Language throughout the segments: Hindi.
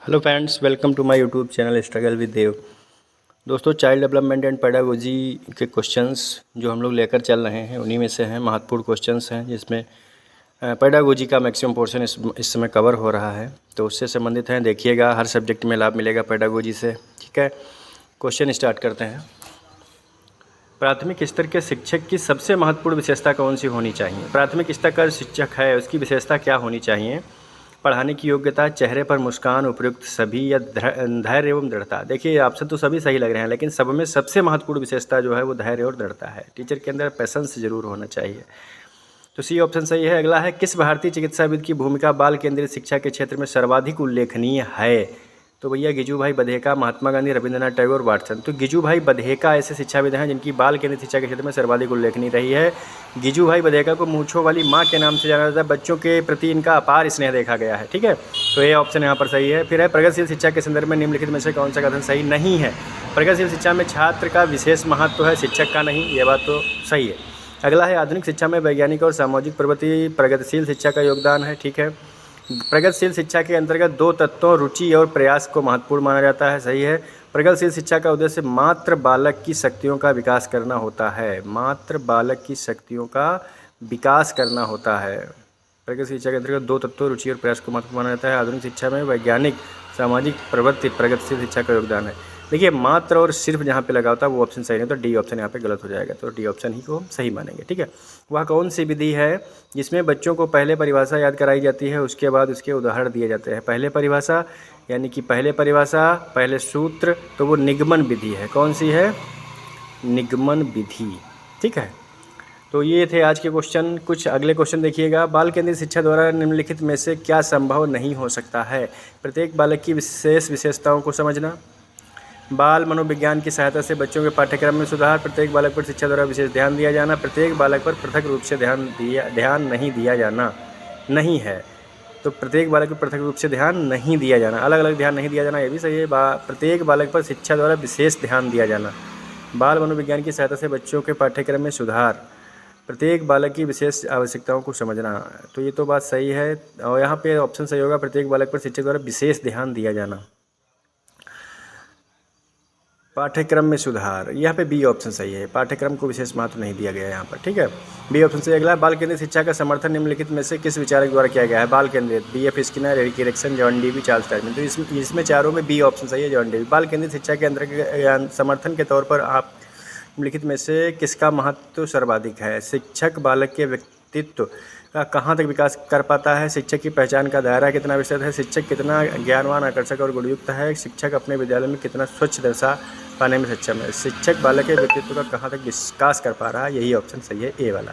Hello friends, welcome to my YouTube channel struggle with Dev. दोस्तों, चाइल्ड डेवलपमेंट एंड पेडागोजी के क्वेश्चंस जो हम लोग लेकर चल रहे हैं उन्हीं में से हैं महत्वपूर्ण क्वेश्चंस हैं, जिसमें पेडागोजी का मैक्सिमम पोर्शन इस समय कवर हो रहा है, तो उससे संबंधित हैं। देखिएगा, हर सब्जेक्ट में लाभ मिलेगा पेडागोजी से। ठीक है, क्वेश्चन स्टार्ट करते हैं। प्राथमिक स्तर के शिक्षक की सबसे महत्वपूर्ण विशेषता कौन सी होनी चाहिए? प्राथमिक स्तर का शिक्षक है उसकी विशेषता क्या होनी चाहिए? पढ़ाने की योग्यता, चेहरे पर मुस्कान, उपयुक्त सभी, या धैर्य एवं दृढ़ता। देखिए, ऑप्शन तो सभी सही लग रहे हैं, लेकिन सब में सबसे महत्वपूर्ण विशेषता जो है वो धैर्य और दृढ़ता है। टीचर के अंदर पैसेंस जरूर होना चाहिए, तो सी ऑप्शन सही है। अगला है, किस भारतीय चिकित्साविद की भूमिका बाल केंद्रित शिक्षा के क्षेत्र में सर्वाधिक उल्लेखनीय है? तो भैया गिजू भाई बधेका, महात्मा गांधी, रविंद्रनाथ टैगोर, वाटसन। तो गिजू भाई बधेका ऐसे शिक्षाविद हैं जिनकी बाल केंद्रित शिक्षा के क्षेत्र में सर्वाधिक उल्लेखनीय रही है। गिजू भाई बधेका को मूंछों वाली माँ के नाम से जाना जाता है। बच्चों के प्रति इनका अपार स्नेह देखा गया है। ठीक है, तो ये ऑप्शन यहाँ पर सही है। फिर है, प्रगतिशील शिक्षा के संदर्भ में निम्नलिखित में से कौन सा कथन सही नहीं है? प्रगतिशील शिक्षा में छात्र का विशेष महत्व है, शिक्षक का नहीं। ये बात तो सही है। अगला है, आधुनिक शिक्षा में वैज्ञानिक और सामाजिक प्रवृत्ति प्रगतिशील शिक्षा का योगदान है। ठीक है, प्रगतिशील शिक्षा के अंतर्गत दो तत्वों रुचि और प्रयास को महत्वपूर्ण माना जाता है। सही है। प्रगतिशील शिक्षा का उद्देश्य मात्र बालक की शक्तियों का विकास करना होता है। मात्र बालक की शक्तियों का विकास करना होता है। प्रगतिशील शिक्षा के अंतर्गत दो तत्वों रुचि और प्रयास को महत्वपूर्ण माना जाता है। आधुनिक शिक्षा में वैज्ञानिक सामाजिक प्रवृत्ति प्रगतिशील शिक्षा का योगदान है। देखिए, मात्र और सिर्फ जहाँ पे लगा होता है वो ऑप्शन सही नहीं, तो डी ऑप्शन यहाँ पे गलत हो जाएगा, तो डी ऑप्शन ही को हम सही मानेंगे। ठीक है, वह कौन सी विधि है जिसमें बच्चों को पहले परिभाषा याद कराई जाती है, उसके बाद उसके उदाहरण दिए जाते हैं? पहले परिभाषा यानी कि पहले परिभाषा, पहले सूत्र, तो वो निगमन विधि है। कौन सी है? निगमन विधि। ठीक है, तो ये थे आज के क्वेश्चन। कुछ अगले क्वेश्चन देखिएगा। बाल केंद्रित शिक्षा द्वारा निम्नलिखित में से क्या संभव नहीं हो सकता है? प्रत्येक बालक की विशेष विशेषताओं को समझना, बाल मनोविज्ञान की सहायता से बच्चों के पाठ्यक्रम में सुधार, प्रत्येक बालक पर शिक्षा द्वारा विशेष ध्यान दिया जाना, प्रत्येक बालक पर पृथक रूप से ध्यान नहीं दिया जाना। नहीं है, तो प्रत्येक बालक पर पृथक रूप से ध्यान नहीं दिया जाना, अलग अलग ध्यान नहीं दिया जाना, ये भी सही है। प्रत्येक बालक पर शिक्षा द्वारा विशेष ध्यान दिया जाना, बाल मनोविज्ञान की सहायता से बच्चों के पाठ्यक्रम में सुधार, प्रत्येक बालक की विशेष आवश्यकताओं को समझना, तो ये तो बात सही है। और यहाँ पे ऑप्शन सही होगा, प्रत्येक बालक पर शिक्षक द्वारा विशेष ध्यान दिया जाना, पाठ्यक्रम में सुधार। यहाँ पे बी ऑप्शन सही है, पाठ्यक्रम को विशेष महत्व नहीं दिया गया है यहाँ पर। ठीक है, बी ऑप्शन सही। अगला, बाल केंद्रित शिक्षा का समर्थन निम्नलिखित में से किस विचारक द्वारा किया गया है? बाल केंद्रित, BF. Skinner, Erik Erikson, John Dewey, Charles Darwin. तो इसमें चारों में बी ऑप्शन सही है, जॉन डीवी। बाल केंद्रित शिक्षा के अंतर्गत समर्थन के तौर पर आप निम्नलिखित में से किसका महत्व सर्वाधिक है? शिक्षक बालक के व्यक्तित्व का कहाँ तक विकास कर पाता है? शिक्षक की पहचान का दायरा कितना विस्तृत है? शिक्षक कितना ज्ञानवान, आकर्षक और गुणयुक्त है? शिक्षक अपने विद्यालय में कितना स्वच्छ दशा पाने में सक्षम है? शिक्षक बालक के व्यक्तित्व का कहाँ तक विकास कर पा रहा है? यही ऑप्शन सही है, ए वाला।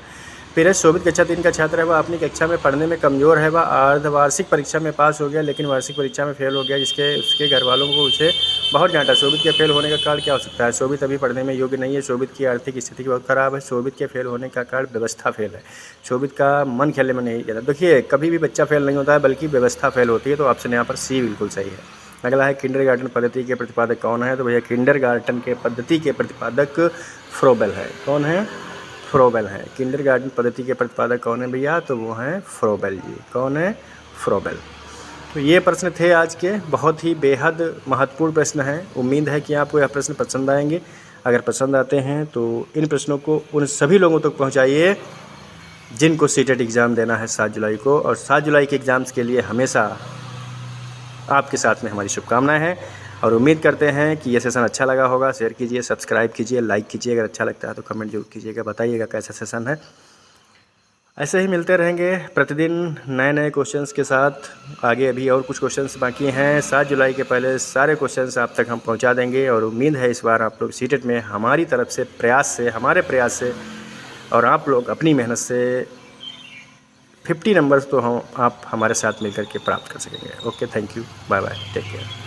फिर है, शोभित कक्षा 3 का छात्र है, वह अपनी कक्षा में पढ़ने में कमज़ोर है, वह अर्धवार्षिक परीक्षा में पास हो गया लेकिन वार्षिक परीक्षा में फेल हो गया, जिसके उसके घर वालों को उसे बहुत डांटा। शोभित के फेल होने का कारण क्या हो सकता है? शोभित अभी पढ़ने में योग्य नहीं है, शोभित की आर्थिक स्थिति बहुत खराब है, शोभित के फेल होने का कारण व्यवस्था फेल है, शोभित का मन खेलने में नहीं जाता। देखिए, कभी भी बच्चा फेल नहीं होता है, बल्कि व्यवस्था फेल होती है, तो ऑप्शन यहाँ पर सी बिल्कुल सही है। अगला है, किंडरगार्टन पद्धति के प्रतिपादक कौन है? तो भैया किंडरगार्टन के पद्धति के प्रतिपादक फ्रोबेल है। कौन है? फ्रोबेल है। किंडरगार्टन पद्धति के प्रतिपादक कौन है भैया? तो वो हैं फ्रोबेल जी। कौन है? फ्रोबेल। तो ये प्रश्न थे आज के, बहुत ही बेहद महत्वपूर्ण प्रश्न हैं। उम्मीद है कि आपको यह प्रश्न पसंद आएंगे। अगर पसंद आते हैं तो इन प्रश्नों को उन सभी लोगों तक पहुँचाइए जिनको सीटेट एग्ज़ाम देना है 7 जुलाई को, और 7 जुलाई के एग्ज़ाम्स के लिए हमेशा आपके साथ में हमारी शुभकामनाएं हैं। और उम्मीद करते हैं कि ये सेशन अच्छा लगा होगा। शेयर कीजिए, सब्सक्राइब कीजिए, लाइक कीजिए। अगर अच्छा लगता है तो कमेंट जरूर कीजिएगा, बताइएगा कैसा सेशन है। ऐसे ही मिलते रहेंगे प्रतिदिन नए नए क्वेश्चंस के साथ। आगे अभी और कुछ क्वेश्चंस बाकी हैं। 7 जुलाई के पहले सारे क्वेश्चंस आप तक हम पहुंचा देंगे, और उम्मीद है इस बार आप लोग सीटेट में हमारी तरफ से हमारे प्रयास से और आप लोग अपनी मेहनत से 50 नंबर्स तो आप हमारे साथ मिलकर के प्राप्त कर सकेंगे। Okay, thank you, bye bye, take care.